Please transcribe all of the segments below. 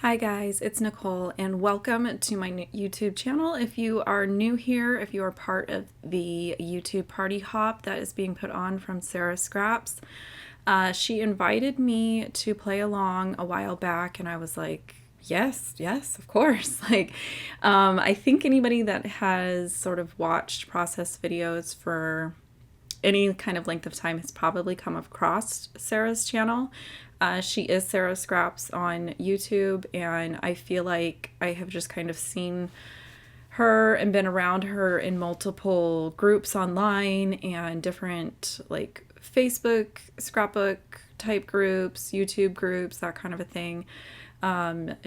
Hi guys, it's Nicole and welcome to my YouTube channel. If you are new here, if you are part of the YouTube party hop that is being put on from Sara Scraps, she invited me to play along a while back and I was like, yes, of course. I think anybody that has sort of watched process videos for any kind of length of time has probably come across Sara's channel. She is Sara Scraps on YouTube, and I feel like I have just kind of seen her and been around her in multiple groups online and different like Facebook, scrapbook type groups, YouTube groups, that kind of a thing.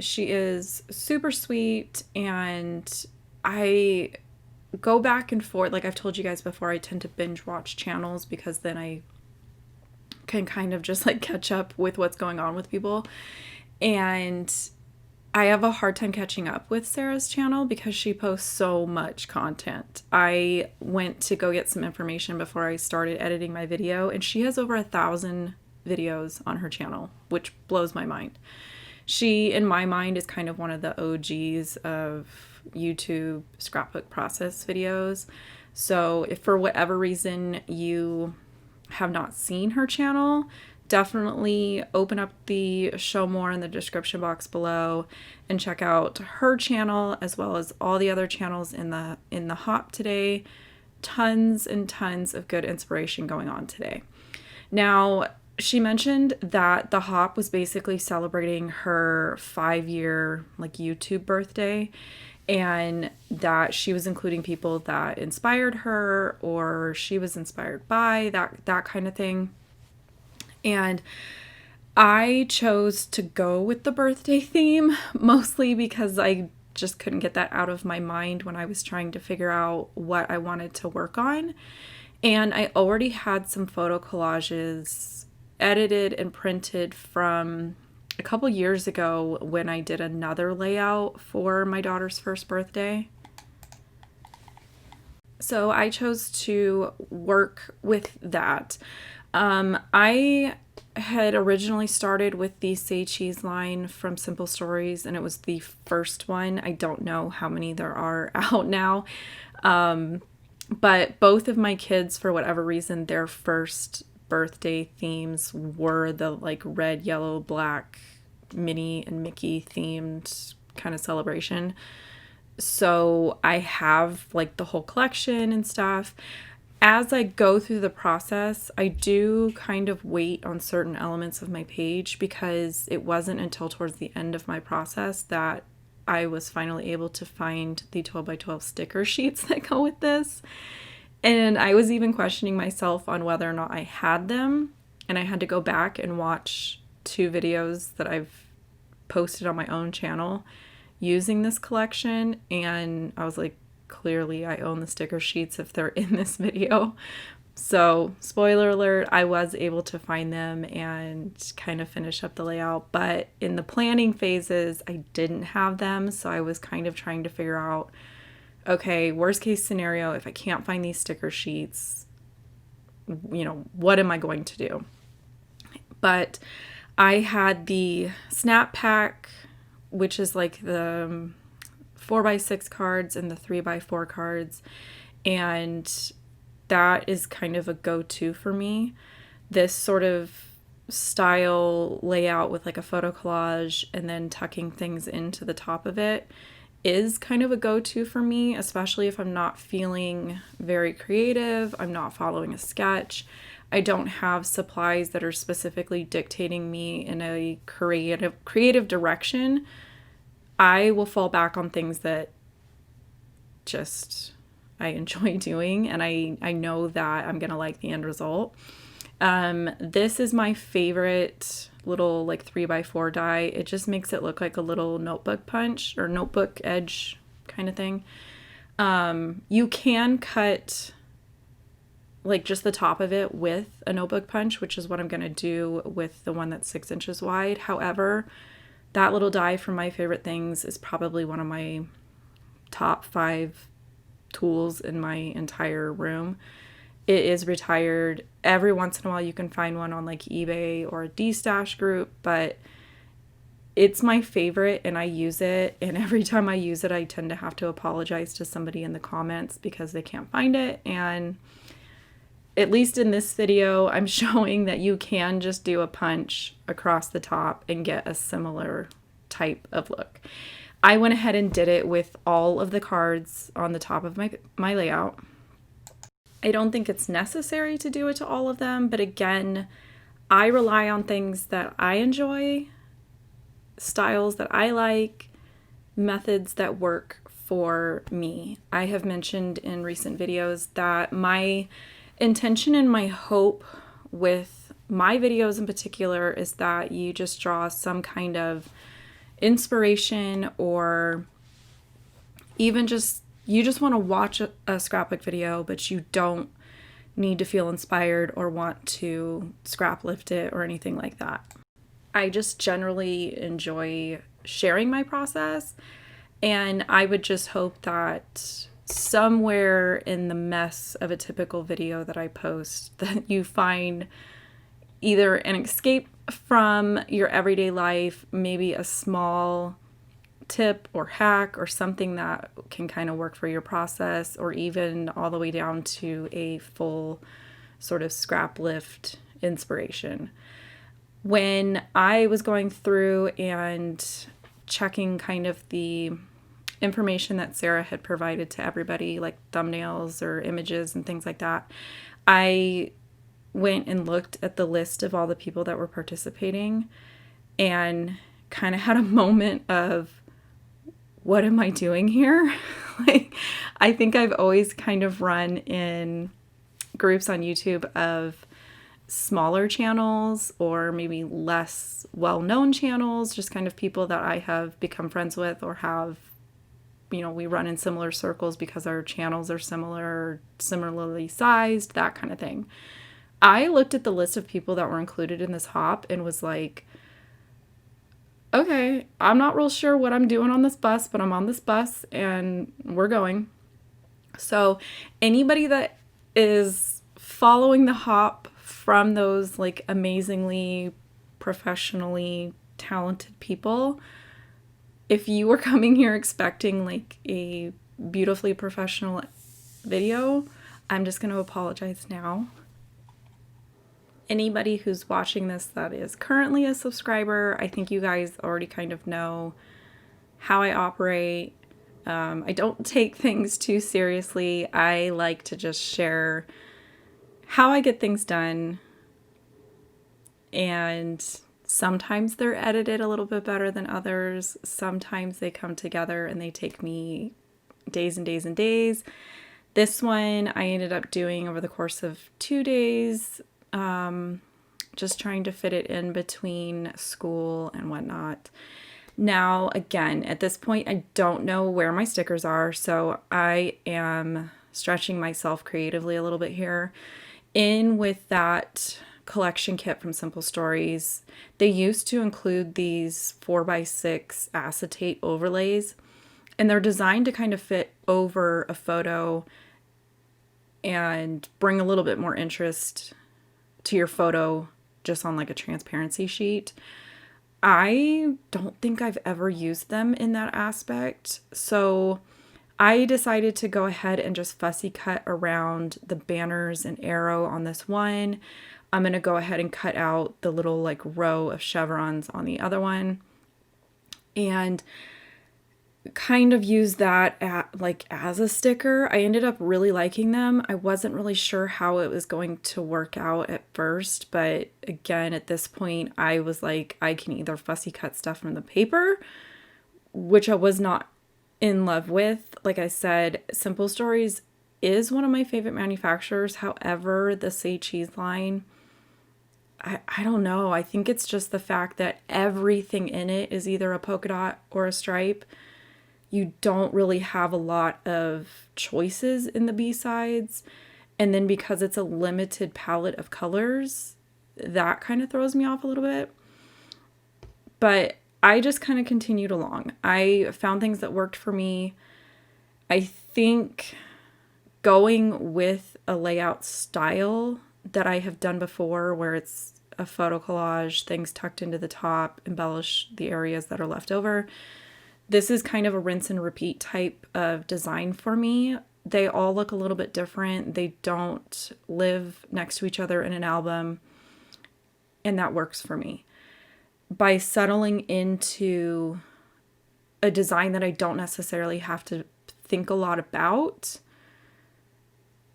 She is super sweet, and I go back and forth. Like I've told you guys before, I tend to binge watch channels because then I can kind of just like catch up with what's going on with people. And I have a hard time catching up with Sara's channel because she posts so much content. I went to go get some information before I started editing my video, and she has over 1,000 videos on her channel, which blows my mind. She, in my mind, is kind of one of the OGs of YouTube scrapbook process videos. So if for whatever reason you have not seen her channel, definitely open up the show more in the description box below and check out her channel as well as all the other channels in the hop today. Tons and tons of good inspiration going on today. Now, she mentioned that the hop was basically celebrating her 5-year like YouTube birthday, and that she was including people that inspired her or she was inspired by, that kind of thing. And I chose to go with the birthday theme mostly because I just couldn't get that out of my mind when I was trying to figure out what I wanted to work on. And I already had some photo collages edited and printed from a couple years ago when I did another layout for my daughter's first birthday. So I chose to work with that. I had originally started with the Say Cheese line from Simple Stories, and it was the first one. I don't know how many there are out now. But both of my kids, for whatever reason, their first birthday themes were the like red, yellow, black Minnie and Mickey themed kind of celebration. So I have like the whole collection and stuff. As I go through the process, I do kind of wait on certain elements of my page because it wasn't until towards the end of my process that I was finally able to find the 12x12 sticker sheets that go with this. And I was even questioning myself on whether or not I had them. And I had to go back and watch 2 videos that I've posted on my own channel using this collection. And I was like, clearly I own the sticker sheets if they're in this video. So spoiler alert, I was able to find them and kind of finish up the layout. But in the planning phases, I didn't have them. So I was kind of trying to figure out, okay, worst case scenario, if I can't find these sticker sheets, what am I going to do? But I had the snap pack, which is like the 4x6 cards and the 3x4 cards. And that is kind of a go-to for me. This sort of style layout with like a photo collage and then tucking things into the top of it is kind of a go-to for me, especially if I'm not feeling very creative, I'm not following a sketch, I don't have supplies that are specifically dictating me in a creative direction. I will fall back on things that just I enjoy doing, and I know that I'm gonna like the end result. This is my favorite little like 3x4 die. It just makes it look like a little notebook punch or notebook edge kind of thing. You can cut like just the top of it with a notebook punch, which is what I'm gonna do with the one that's 6 inches wide. However, that little die from My Favorite Things is probably one of my top 5 tools in my entire room. It is retired. Every once in a while you can find one on like eBay or a D-stash group, but it's my favorite and I use it. And every time I use it, I tend to have to apologize to somebody in the comments because they can't find it. And at least in this video, I'm showing that you can just do a punch across the top and get a similar type of look. I went ahead and did it with all of the cards on the top of my layout. I don't think it's necessary to do it to all of them, but again, I rely on things that I enjoy, styles that I like, methods that work for me. I have mentioned in recent videos that my intention and my hope with my videos in particular is that you just draw some kind of inspiration, or even just you just want to watch a scrapbook video, but you don't need to feel inspired or want to scrap lift it or anything like that. I just generally enjoy sharing my process, and I would just hope that somewhere in the mess of a typical video that I post that you find either an escape from your everyday life, maybe a small tip or hack or something that can kind of work for your process, or even all the way down to a full sort of scrap lift inspiration. When I was going through and checking kind of the information that Sara had provided to everybody, like thumbnails or images and things like that, I went and looked at the list of all the people that were participating and kind of had a moment of, what am I doing here? Like, I think I've always kind of run in groups on YouTube of smaller channels or maybe less well-known channels, just kind of people that I have become friends with or have, you know, we run in similar circles because our channels are similar, similarly sized, that kind of thing. I looked at the list of people that were included in this hop and was like, okay, I'm not real sure what I'm doing on this bus, but I'm on this bus and we're going. So anybody that is following the hop from those like amazingly professionally talented people, if you were coming here expecting like a beautifully professional video, I'm just going to apologize now. Anybody who's watching this that is currently a subscriber, I think you guys already kind of know how I operate. I don't take things too seriously. I like to just share how I get things done, and sometimes they're edited a little bit better than others. Sometimes they come together and they take me days and days and days. This one I ended up doing over the course of 2 days, just trying to fit it in between school and whatnot. Now, again, at this point, I don't know where my stickers are, so I am stretching myself creatively a little bit here. In with that collection kit from Simple Stories, they used to include these 4x6 acetate overlays, and they're designed to kind of fit over a photo and bring a little bit more interest to your photo just on like a transparency sheet. I don't think I've ever used them in that aspect, so I decided to go ahead and just fussy cut around the banners and arrow on this one. I'm going to go ahead and cut out the little like row of chevrons on the other one and kind of use that as a sticker. I ended up really liking them. I wasn't really sure how it was going to work out at first, but again, at this point, I was like, I can either fussy cut stuff from the paper, which I was not in love with. Like I said, Simple Stories is one of my favorite manufacturers. However, the Say Cheese line, I don't know. I think it's just the fact that everything in it is either a polka dot or a stripe. You don't really have a lot of choices in the B-sides. And then because it's a limited palette of colors, that kind of throws me off a little bit. But I just kind of continued along. I found things that worked for me. I think going with a layout style that I have done before, where it's a photo collage, things tucked into the top, embellish the areas that are left over. This is kind of a rinse and repeat type of design for me. They all look a little bit different. They don't live next to each other in an album, and that works for me. By settling into a design that I don't necessarily have to think a lot about,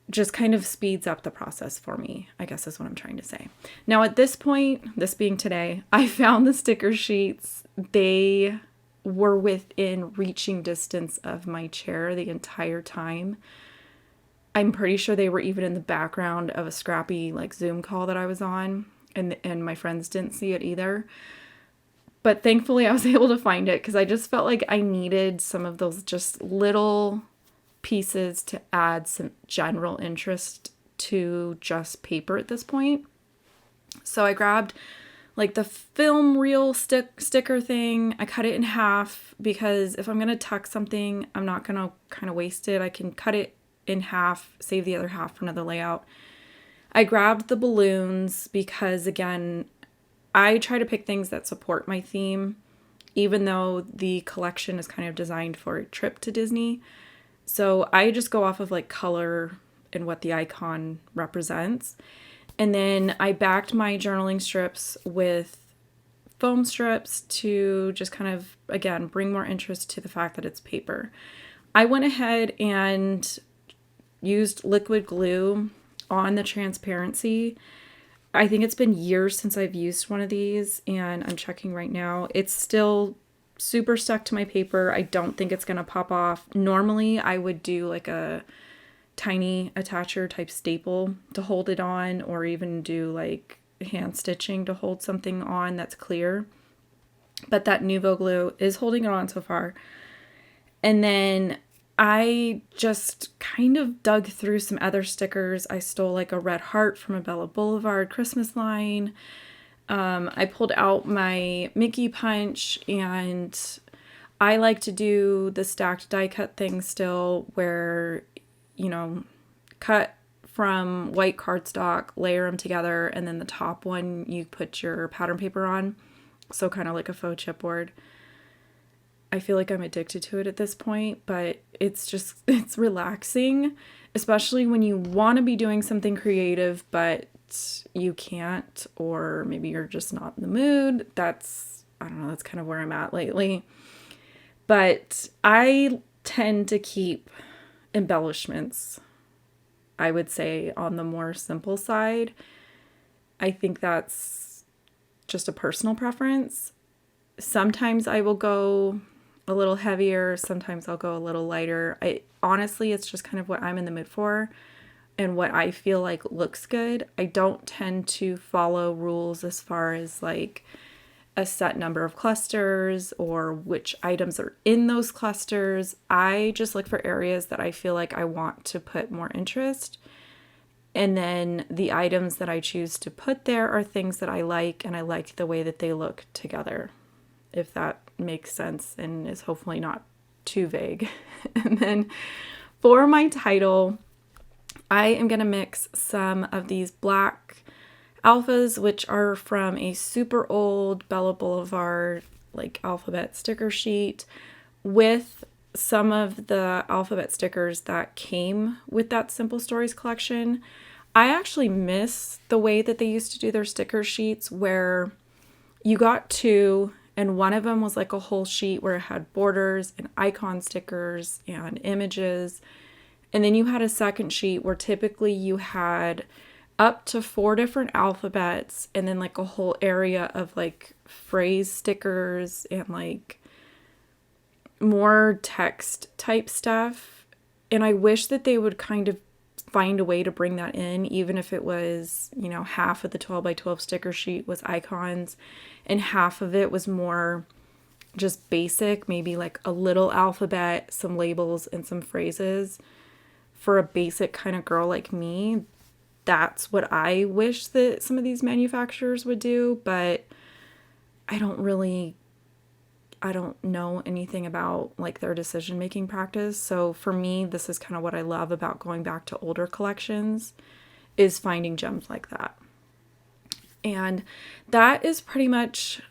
just kind of speeds up the process for me, I guess is what I'm trying to say. Now at this point, this being today, I found the sticker sheets. They were within reaching distance of my chair the entire time. I'm pretty sure they were even in the background of a scrappy like Zoom call that I was on, and my friends didn't see it either. But thankfully I was able to find it because I just felt like I needed some of those just little pieces to add some general interest to just paper at this point. So I grabbed like the film reel sticker thing. I cut it in half because if I'm going to tuck something, I'm not going to kind of waste it. I can cut it in half, save the other half for another layout. I grabbed the balloons because, again, I try to pick things that support my theme, even though the collection is kind of designed for a trip to Disney. So I just go off of like color and what the icon represents. And then I backed my journaling strips with foam strips to just kind of, again, bring more interest to the fact that it's paper. I went ahead and used liquid glue on the transparency. I think it's been years since I've used one of these, and I'm checking right now. It's still super stuck to my paper. I don't think it's going to pop off. Normally, I would do like a tiny attacher type staple to hold it on, or even do like hand stitching to hold something on that's clear. But that Nuvo glue is holding it on so far. And then I just kind of dug through some other stickers. I stole like a red heart from a Bella Boulevard Christmas line. I pulled out my Mickey punch, and I like to do the stacked die cut thing still, where, you know, cut from white cardstock, layer them together, and then the top one you put your pattern paper on. So kind of like a faux chipboard. I feel like I'm addicted to it at this point, but it's relaxing, especially when you want to be doing something creative, but you can't, or maybe you're just not in the mood. That's kind of where I'm at lately. But I tend to keep embellishments, I would say, on the more simple side. I think that's just a personal preference. Sometimes I will go a little heavier, sometimes I'll go a little lighter. Honestly, it's just kind of what I'm in the mood for and what I feel like looks good. I don't tend to follow rules as far as like a set number of clusters or which items are in those clusters. I just look for areas that I feel like I want to put more interest. And then the items that I choose to put there are things that I like, and I like the way that they look together, if that makes sense and is hopefully not too vague. And then for my title, I am going to mix some of these black alphas, which are from a super old Bella Boulevard like alphabet sticker sheet, with some of the alphabet stickers that came with that Simple Stories collection. I actually miss the way that they used to do their sticker sheets, where you got two, and one of them was like a whole sheet where it had borders and icon stickers and images. And then you had a second sheet where typically you had up to 4 different alphabets, and then like a whole area of like phrase stickers and like more text type stuff. And I wish that they would kind of find a way to bring that in, even if it was, you know, half of the 12 by 12 sticker sheet was icons and half of it was more just basic, maybe like a little alphabet, some labels, and some phrases. For a basic kind of girl like me, that's what I wish that some of these manufacturers would do, but I don't know anything about like their decision-making practice. So for me, this is kind of what I love about going back to older collections, is finding gems like that. And that is pretty much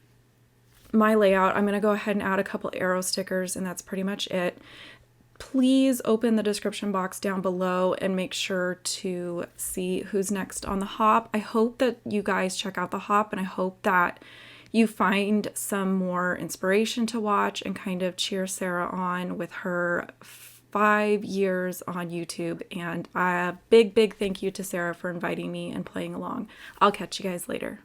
my layout. I'm going to go ahead and add a couple arrow stickers, and that's pretty much it. Please open the description box down below and make sure to see who's next on the hop. I hope that you guys check out the hop, and I hope that you find some more inspiration to watch and kind of cheer Sara on with her 5 years on YouTube. And a big thank you to Sara for inviting me and playing along. I'll catch you guys later.